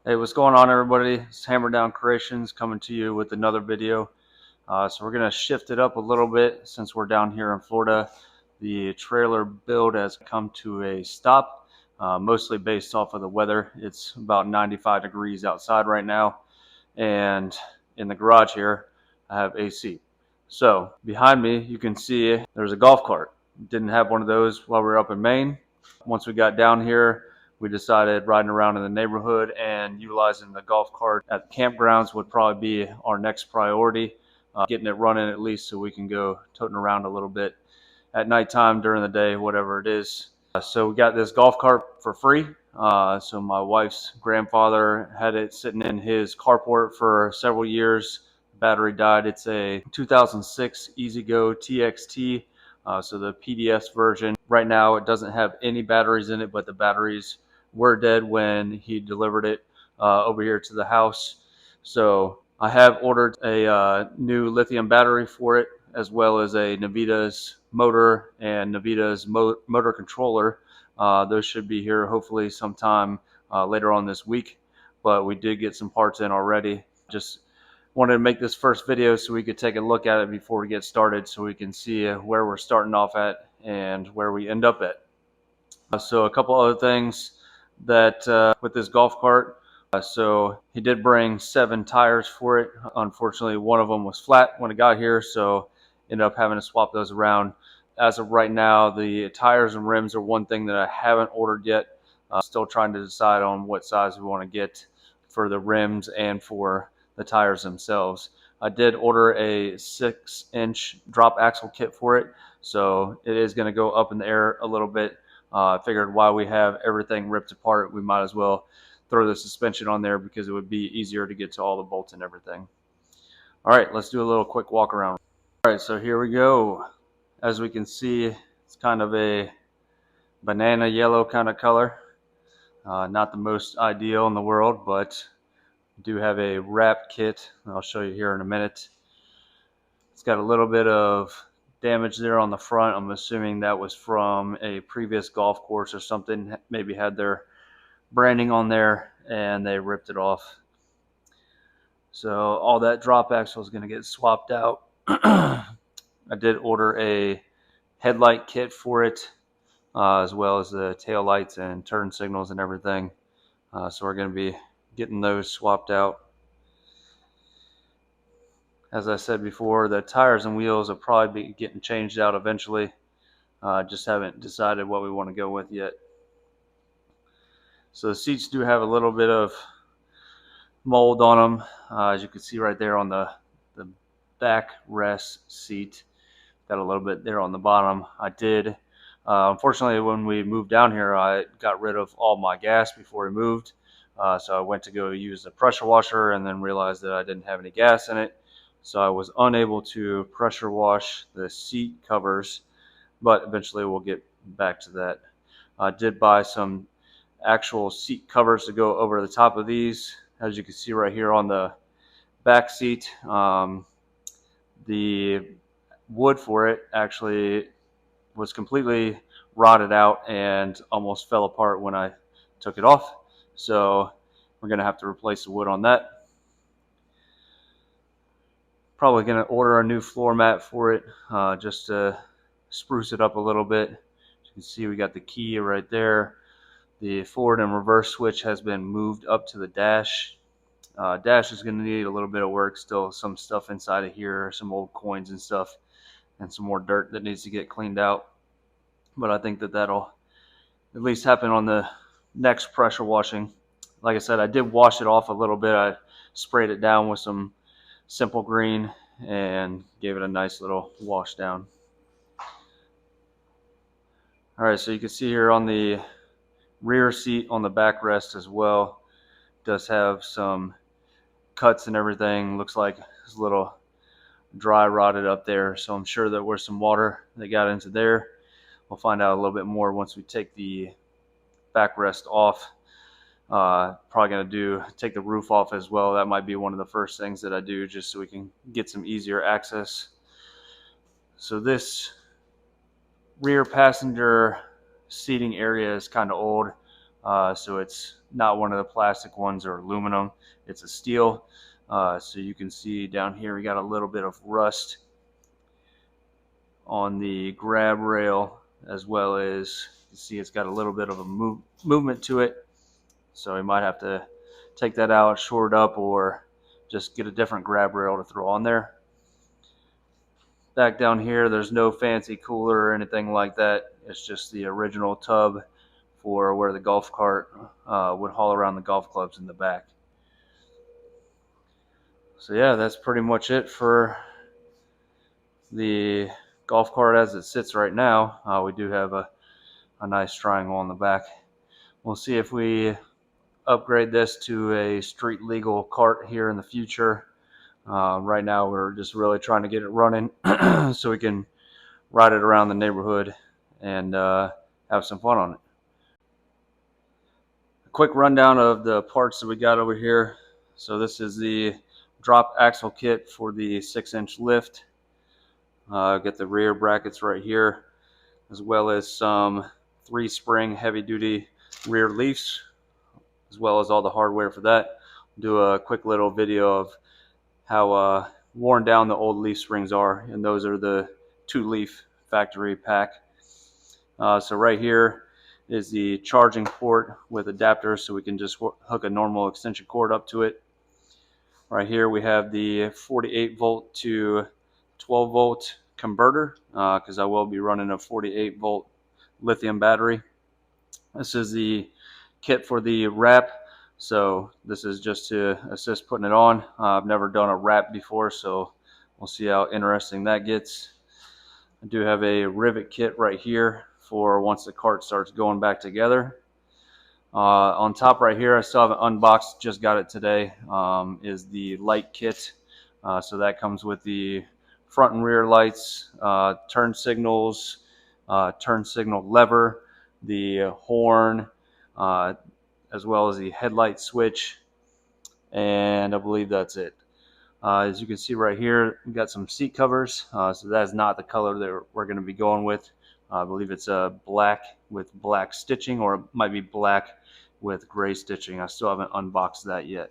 Hey, what's going on, everybody? It's Hammer Down Creations coming to you with another video. So we're going to shift it up a little bit since we're down here in Florida. The trailer build has come to a stop, mostly based off of the weather. It's about 95 degrees outside right now, and in the garage here, I have AC. So behind me, you can see there's a golf cart. Didn't have one of those while we were up in Maine. Once we got down here, we decided riding around in the neighborhood and utilizing the golf cart at the campgrounds would probably be our next priority. Getting it running at least so we can go toting around a little bit at nighttime, during the day, whatever it is. So we got this golf cart for free. So my wife's grandfather had it sitting in his carport for several years. Battery died. It's a 2006 EZGO TXT. So the PDS version. Right now it doesn't have any batteries in it, but the batteries were dead when he delivered it over here to the house. So I have ordered a new lithium battery for it, as well as a Navita's motor and Navita's motor controller. Those should be here hopefully sometime later on this week, but we did get some parts in already. Just wanted to make this first video so we could take a look at it before we get started, so we can see where we're starting off at and where we end up at. So a couple other things that with this golf cart. So he did bring 7 tires for it. Unfortunately, one of them was flat when it got here, so ended up having to swap those around. As of right now, the tires and rims are one thing that I haven't ordered yet. Still trying to decide on what size we want to get for the rims and for the tires themselves. I did order a 6-inch drop axle kit for it, so it is going to go up in the air a little bit. I figured while we have everything ripped apart, we might as well throw the suspension on there because it would be easier to get to all the bolts and everything. All right, let's do a little quick walk around. All right, so here we go. As we can see, it's kind of a banana yellow kind of color. Not the most ideal in the world, but we do have a wrap kit. I'll show you here in a minute. It's got a little bit of damage there on the front. I'm assuming that was from a previous golf course or something. Maybe had their branding on there and they ripped it off. So all that drop axle is going to get swapped out. I did order a headlight kit for it, as well as the tail lights and turn signals and everything. So we're going to be getting those swapped out. As I said before, the tires and wheels will probably be getting changed out eventually. Just haven't decided what we want to go with yet. So the seats do have a little bit of mold on them, as you can see right there on the back rest seat. Got a little bit there on the bottom. I did, unfortunately, when we moved down here, I got rid of all my gas before we moved. So I went to go use the pressure washer and then realized that I didn't have any gas in it. So I was unable to pressure wash the seat covers, but eventually we'll get back to that. I did buy some actual seat covers to go over the top of these. As you can see right here on the back seat, the wood for it actually was completely rotted out and almost fell apart when I took it off. So we're going to have to replace the wood on that. Probably going to order a new floor mat for it, just to spruce it up a little bit. As you can see, we got the key right there. The forward and reverse switch has been moved up to the dash. Dash is going to need a little bit of work. Still some stuff inside of here, some old coins and stuff, and some more dirt that needs to get cleaned out. But I think that that'll at least happen on the next pressure washing. Like I said, I did wash it off a little bit. I sprayed it down with some Simple Green and gave it a nice little wash down. All right, so you can see here on the rear seat on the backrest as well, does have some cuts and everything. Looks like it's a little dry rotted up there, so I'm sure that there's some water that got into there. We'll find out a little bit more once we take the backrest off. Probably going to take the roof off as well. That might be one of the first things that I do, just so we can get some easier access. So this rear passenger seating area is kind of old, so it's not one of the plastic ones or aluminum. It's a steel. So you can see down here we got a little bit of rust on the grab rail, as well as you see it's got a little bit of a movement to it. So we might have to take that out, shore it up, or just get a different grab rail to throw on there. Back down here, there's no fancy cooler or anything like that. It's just the original tub for where the golf cart would haul around the golf clubs in the back. So yeah, that's pretty much it for the golf cart as it sits right now. We do have a nice triangle on the back. We'll see if we upgrade this to a street legal cart here in the future. Right now we're just really trying to get it running so we can ride it around the neighborhood and have some fun on it. A quick rundown of the parts that we got over here. So this is the drop axle kit for the 6-inch lift. Get the rear brackets right here, as well as some 3-spring heavy-duty rear leafs, as well as all the hardware for that. Do a quick little video of how worn down the old leaf springs are, and those are the 2-leaf factory pack. So right here is the charging port with adapters, so we can just hook a normal extension cord up to it. Right here we have the 48 volt to 12 volt converter, because I will be running a 48 volt lithium battery. This is the kit for the wrap, so this is just to assist putting it on. I've never done a wrap before, so we'll see how interesting that gets. I do have a rivet kit right here for once the cart starts going back together. On top right here, I still haven't unboxed, just got it today, is the light kit. So that comes with the front and rear lights, turn signals, turn signal lever, the horn, as well as the headlight switch, and I believe that's it. As you can see right here, we've got some seat covers. So that is not the color that we're going to be going with. I believe it's black with black stitching, or it might be black with gray stitching. I still haven't unboxed that yet.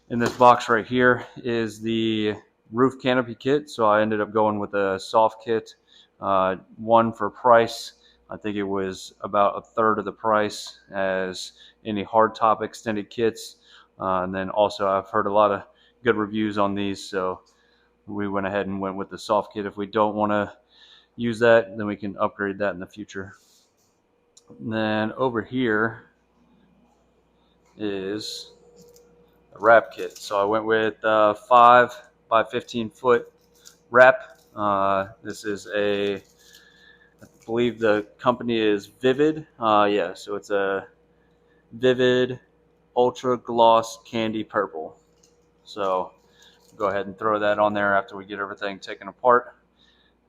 In this box right here is the roof canopy kit. So I ended up going with a soft kit, one for price. I think it was about a third of the price as any hardtop extended kits. And then also I've heard a lot of good reviews on these, so we went ahead and went with the soft kit. If we don't want to use that, then we can upgrade that in the future. And then over here is a wrap kit. So I went with 5 by 15 foot wrap. This is I believe the company is Vivid. Yeah, so it's a Vivid Ultra Gloss Candy Purple. So go ahead and throw that on there after we get everything taken apart,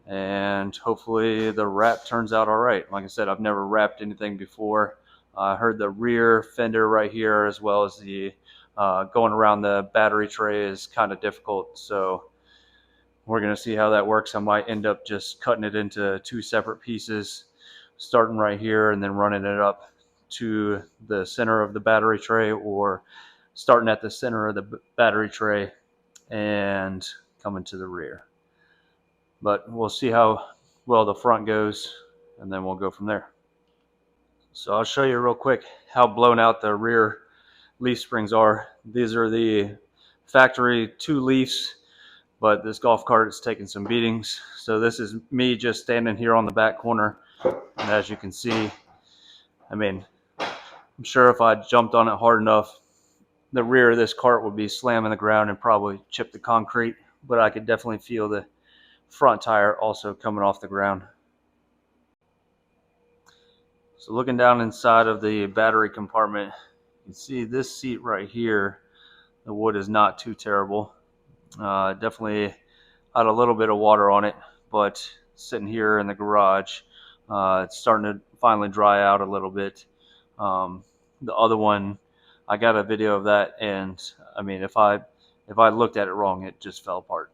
and hopefully the wrap turns out all right. Like I said, I've never wrapped anything before. I heard the rear fender right here, as well as the going around the battery tray, is kind of difficult, so we're going to see how that works. I might end up just cutting it into 2 separate pieces, starting right here and then running it up to the center of the battery tray, or starting at the center of the battery tray and coming to the rear. But we'll see how well the front goes, and then we'll go from there. So I'll show you real quick how blown out the rear leaf springs are. These are the factory 2 leafs, but this golf cart is taking some beatings. So this is me just standing here on the back corner, and as you can see, I mean, I'm sure if I jumped on it hard enough, the rear of this cart would be slamming the ground and probably chip the concrete, but I could definitely feel the front tire also coming off the ground. So looking down inside of the battery compartment, you can see this seat right here, the wood is not too terrible. Definitely had a little bit of water on it, but sitting here in the garage, it's starting to finally dry out a little bit. The other one, I got a video of that, and I mean, if I looked at it wrong, it just fell apart.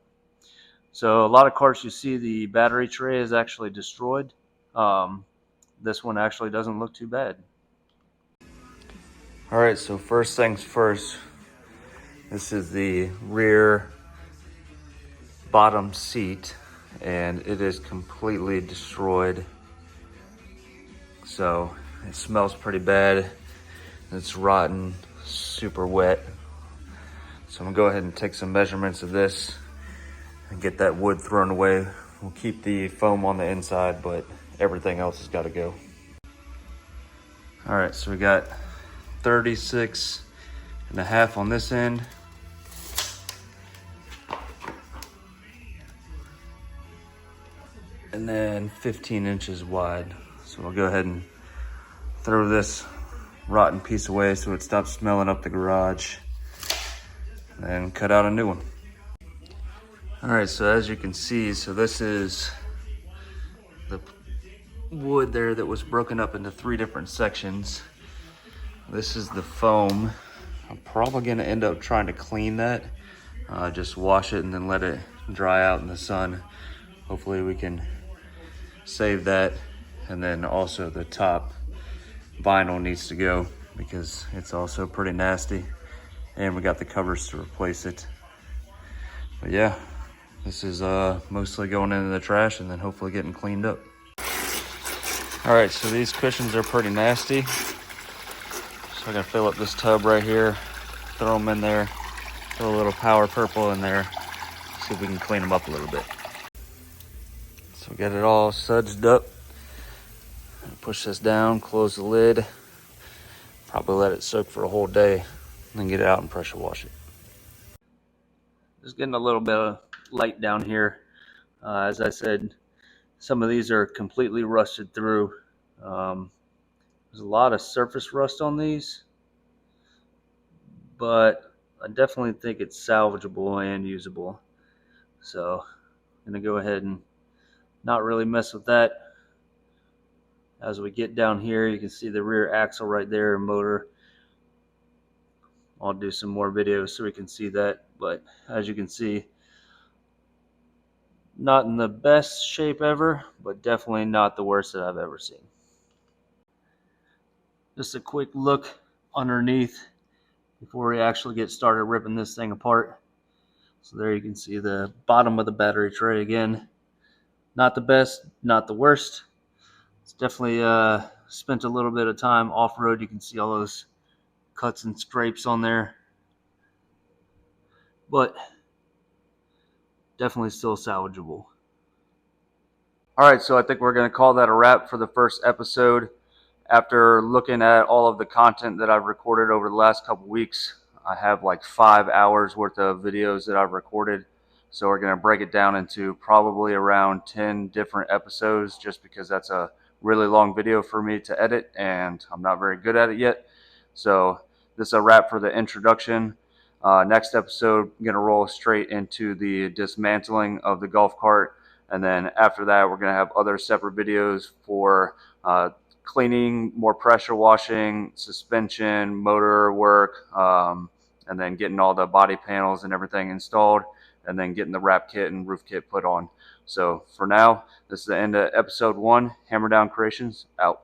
So a lot of carts you see the battery tray is actually destroyed. This one actually doesn't look too bad. All right, so first things first, this is the rear bottom seat, and it is completely destroyed. So it smells pretty bad. It's rotten, super wet. So I'm gonna go ahead and take some measurements of this and get that wood thrown away. We'll keep the foam on the inside, but everything else has got to go. All right, so we got 36.5 on this end. And then 15 inches wide. So we'll go ahead and throw this rotten piece away so it stops smelling up the garage, and cut out a new one. All right, so as you can see, so this is the wood there that was broken up into 3 different sections. This is the foam. I'm probably gonna end up trying to clean that, just wash it and then let it dry out in the sun. Hopefully we can save that. And then also the top vinyl needs to go because it's also pretty nasty, and we got the covers to replace it. But yeah, this is mostly going into the trash and then hopefully getting cleaned up. All right, so these cushions are pretty nasty. So I'm gonna fill up this tub right here, throw them in there, throw a little Power Purple in there, see if we can clean them up a little bit. So we got it all sudsed up. Push this down, close the lid, probably let it soak for a whole day, and then get it out and pressure wash it. Just getting a little bit of light down here. As I said, some of these are completely rusted through. There's a lot of surface rust on these, but I definitely think it's salvageable and usable. So I'm gonna go ahead and not really mess with that. As we get down here, you can see the rear axle right there, motor. I'll do some more videos so we can see that, but as you can see, not in the best shape ever, but definitely not the worst that I've ever seen. Just a quick look underneath before we actually get started ripping this thing apart. So there you can see the bottom of the battery tray again. Not the best, not the worst. It's definitely spent a little bit of time off-road. You can see all those cuts and scrapes on there, but definitely still salvageable. All right, so I think we're going to call that a wrap for the first episode. After looking at all of the content that I've recorded over the last couple weeks, I have like 5 hours worth of videos that I've recorded. So we're going to break it down into probably around 10 different episodes, just because that's a really long video for me to edit and I'm not very good at it yet. So this is a wrap for the introduction. Next episode, I'm going to roll straight into the dismantling of the golf cart. And then after that, we're going to have other separate videos for cleaning, more pressure washing, suspension, motor work, and then getting all the body panels and everything installed, and then getting the wrap kit and roof kit put on. So for now, this is the end of episode 1. Hammer Down Creations, out.